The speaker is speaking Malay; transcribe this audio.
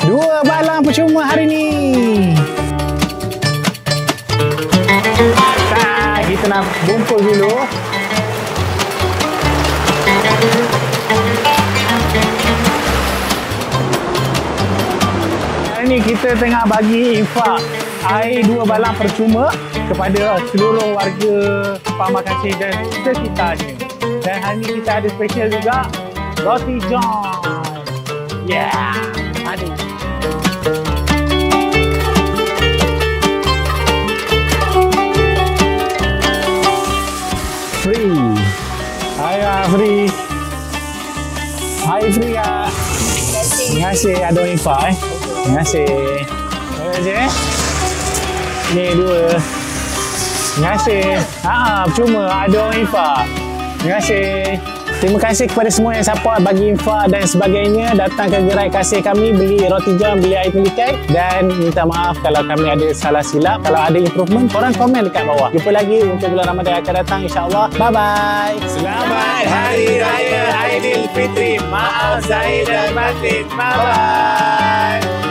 2 balang percuma hari ni. Kita nak bungkus dulu. Hari ni kita tengah bagi infak air 2 balang percuma kepada seluruh warga Pahang Makasih dan sekitarnya. Dan hari ni kita ada special juga Roti John. Yeah, aduh. Free. Hai Free. Hai Free ya. Terima kasih ada infak Terima kasih. Terima kasih Ni 2. Terima kasih. Cuma ada orang infak. Terima kasih. Terima kasih kepada semua yang support, bagi infak dan sebagainya. Datang ke gerai kasih kami, beli roti john, beli air pelikai. Dan minta maaf kalau kami ada salah silap. Kalau ada improvement, korang komen dekat bawah. Jumpa lagi untuk bulan Ramadan yang akan datang, insyaAllah. Bye-bye. Selamat Hari Raya Aidilfitri. Maaf Zahir dan Batin. Bye-bye.